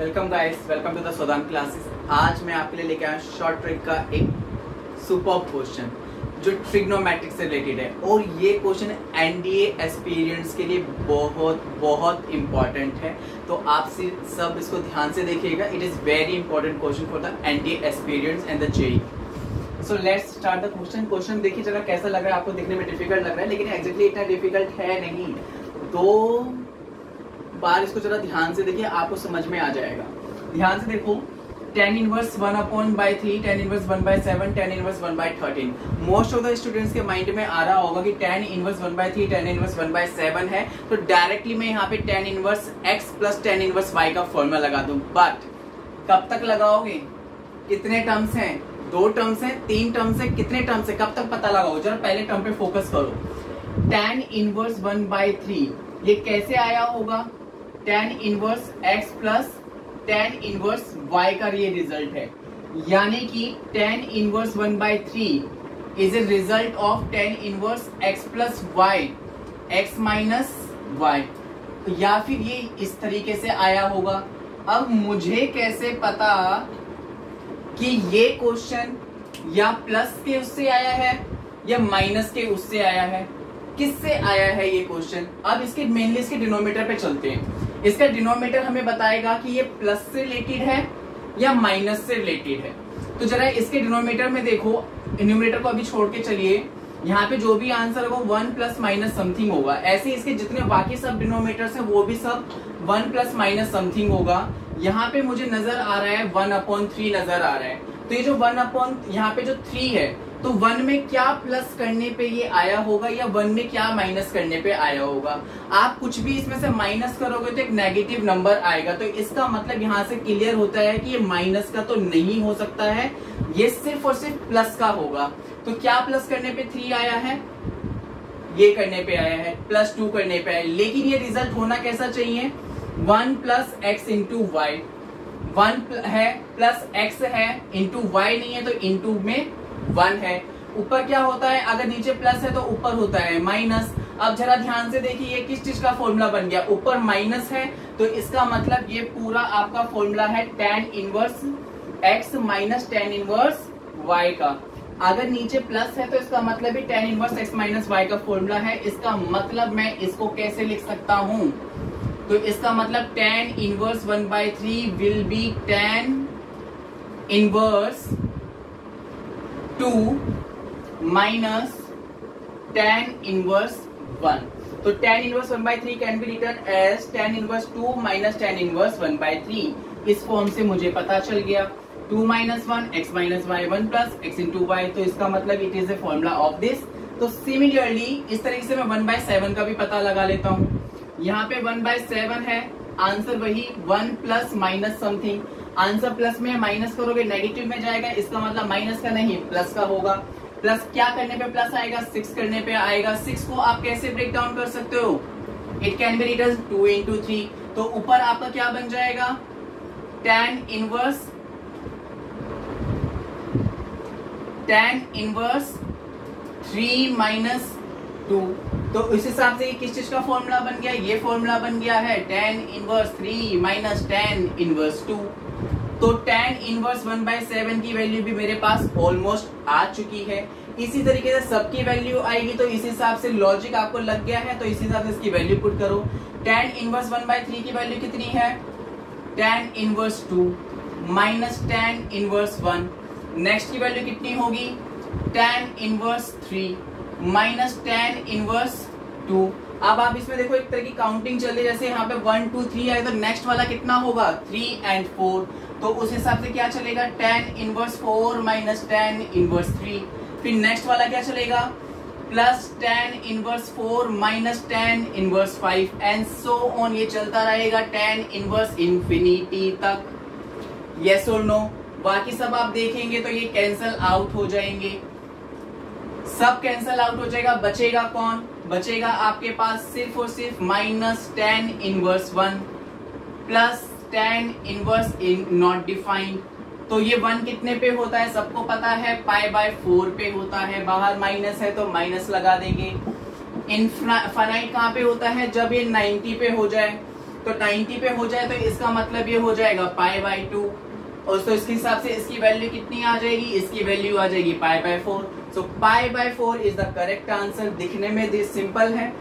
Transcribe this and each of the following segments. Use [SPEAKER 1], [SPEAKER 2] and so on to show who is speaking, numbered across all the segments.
[SPEAKER 1] Welcome guys, welcome to the सोदान classes. आज मैं आपके लिए लेके आया शॉर्ट ट्रिक का एक सुपर क्वेश्चन जो ट्रिग्नोमेट्रिक से रिलेटेड है और ये क्वेश्चन एनडीए एस्पिरेंट्स के लिए बहुत बहुत इंपॉर्टेंट है। तो आप सब इसको ध्यान से देखिएगा। It is very important question for the NDA aspirants and the JEE. So let's start the question. Question देखिए जरा कैसा लग रहा है आपको। दिखने में डिफिकल्ट लग रहा है लेकिन एग्जैक्टली इतना डिफिकल्ट है नहीं। दो बार इसको जरा ध्यान से देखिए, आपको समझ में आ जाएगा। ध्यान से देखो, tan inverse 1/3, tan inverse 1/7, tan inverse 1/13। Most of the students के माइंड में आ रहा होगा कि tan इनवर्स 1/3, tan इनवर्स 1/7 है, तो डायरेक्टली मैं यहाँ पे tan inverse x plus tan inverse y का फॉर्मूला लगा दूं। बट कब तक लगाओगे? कितने टर्म्स हैं? 2 टर्म्स हैं, 3 टर्म्स हैं, कितने टर्म्स है? कब तक पता लगाओ? जरा पहले टर्म पे फोकस करो। tan इनवर्स 1/3 ये कैसे आया होगा? tan inverse x plus tan inverse y का ये रिजल्ट है, यानी कि tan inverse 1/3 is a result of tan inverse x plus y, x minus y, या फिर ये इस तरीके से आया होगा। अब मुझे कैसे पता कि ये क्वेश्चन या प्लस के उससे आया है या माइनस के उससे आया है? किससे आया है ये क्वेश्चन? अब इसके मेनली इसके डिनोमिनेटर पे चलते हैं। इसका डिनोमिनेटर हमें बताएगा कि ये प्लस से रिलेटेड है या माइनस से रिलेटेड है। तो जरा इसके डिनोमिनेटर में देखो, न्यूमरेटर को अभी छोड़ के चलिए, यहाँ पे जो भी आंसर होगा 1 प्लस माइनस समथिंग होगा। ऐसे इसके जितने बाकी सब डिनोमिनेटर्स है वो भी सब 1 प्लस माइनस समथिंग होगा। यहाँ पे मुझे नजर आ रहा है 1/3 नजर आ रहा है। तो ये जो 1 यहाँ पे जो 3 है, तो 1 में क्या प्लस करने पे ये आया होगा या 1 में क्या माइनस करने पे आया होगा? आप कुछ भी इसमें से माइनस करोगे तो एक नेगेटिव नंबर आएगा। तो इसका मतलब यहाँ से क्लियर होता है कि ये माइनस का तो नहीं हो सकता है, ये सिर्फ और सिर्फ प्लस का होगा। तो क्या प्लस करने पे 3 आया है? ये करने पे आया है, +2 करने पे आया। लेकिन ये रिजल्ट होना कैसा चाहिए? 1 प्लस एक्स इंटू वाई। 1 है प्लस एक्स है इंटू वाई नहीं है, तो इंटू में 1 है। ऊपर क्या होता है? अगर नीचे प्लस है तो ऊपर होता है माइनस। अब जरा ध्यान से देखिए, ये किस चीज का फॉर्मूला बन गया? ऊपर माइनस है तो इसका मतलब ये पूरा आपका फॉर्मूला है tan inverse x minus tan inverse y का। अगर नीचे प्लस है तो इसका मतलब ही tan inverse x minus y का फॉर्मूला है। इसका मतलब मैं इसको कैसे लिख सकता हूं? तो इसका मतलब tan inverse 1/3 will be tan inverse 2 minus tan inverse 1। तो tan inverse 1/3 can be written as tan inverse 2 minus tan inverse 1/3। इस फॉर्म से मुझे पता चल गया 2 minus 1 x minus y 1 plus x into y. तो इसका मतलब it is a formula of this. तो सिमिलरली इस तरीके से मैं 1/7 का भी पता लगा लेता हूँ। यहाँ पे 1/7 है, आंसर वही 1 plus minus something. Answer plus में माइनस करोगे नेगेटिव में जाएगा, इसका मतलब माइनस का नहीं प्लस का होगा। प्लस क्या करने पे प्लस आएगा? 6 करने पे आएगा। 6 को आप कैसे ब्रेक डाउन कर सकते हो? It can be written 2 into 3। तो ऊपर आपका क्या बन जाएगा? tan inverse 3 minus 2। तो इस हिसाब से किस चीज का फॉर्मूला बन गया? ये फॉर्मूला बन गया है tan inverse 3 minus tan inverse 2। तो tan इनवर्स 1/7 की वैल्यू भी मेरे पास ऑलमोस्ट आ चुकी है। इसी तरीके से सबकी वैल्यू आएगी। तो इस हिसाब से लॉजिक आपको लग गया है, तो इस हिसाब से इसकी वैल्यू पुट करो। tan इनवर्स 1/3 की वैल्यू कितनी है? tan inverse 2 minus tan inverse 1। Next की वैल्यू कितनी होगी? tan inverse 3 minus tan inverse 2। अब आप इसमें देखो एक तरह की काउंटिंग चल रही है, जैसे यहाँ पे 1 2 3 आए तो नेक्स्ट वाला कितना होगा? 3 and 4। तो उस हिसाब से क्या चलेगा? tan inverse 4 minus tan inverse 3। फिर नेक्स्ट वाला क्या चलेगा? Plus tan inverse 4 minus tan inverse 5 and so on. ये चलता रहेगा tan इनवर्स इंफिनिटी तक। यस और नो? बाकी सब आप देखेंगे तो ये कैंसल आउट हो जाएंगे, सब कैंसल आउट हो जाएगा। बचेगा कौन? बचेगा आपके पास सिर्फ और सिर्फ minus tan inverse 1 plus tan inverse not defined. तो ये 1 कितने पे होता है? सबको पता है π/4 पे होता है। बाहर माइनस है तो माइनस लगा देंगे। इनफाइनाइट कहाँ पे होता है? जब ये 90 पे हो जाए। तो 90 पे हो जाए तो इसका मतलब ये हो जाएगा π/2, और तो इसके हिसाब से इसकी वैल्यू कितनी आ जाएगी, इसकी वैल्यू आ जाएगी π/4। सो π/4 इज द करेक्ट आंसर। दिखने में दिस सिंपल है,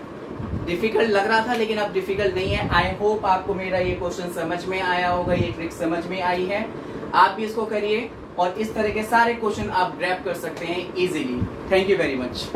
[SPEAKER 1] डिफिकल्ट लग रहा था लेकिन अब डिफिकल्ट नहीं है। आई होप आपको मेरा ये क्वेश्चन समझ में आया होगा, ये ट्रिक समझ में आई है। आप भी इसको करिए और इस तरह के सारे क्वेश्चन आप ग्रैब कर सकते हैं easily. Thank you very much.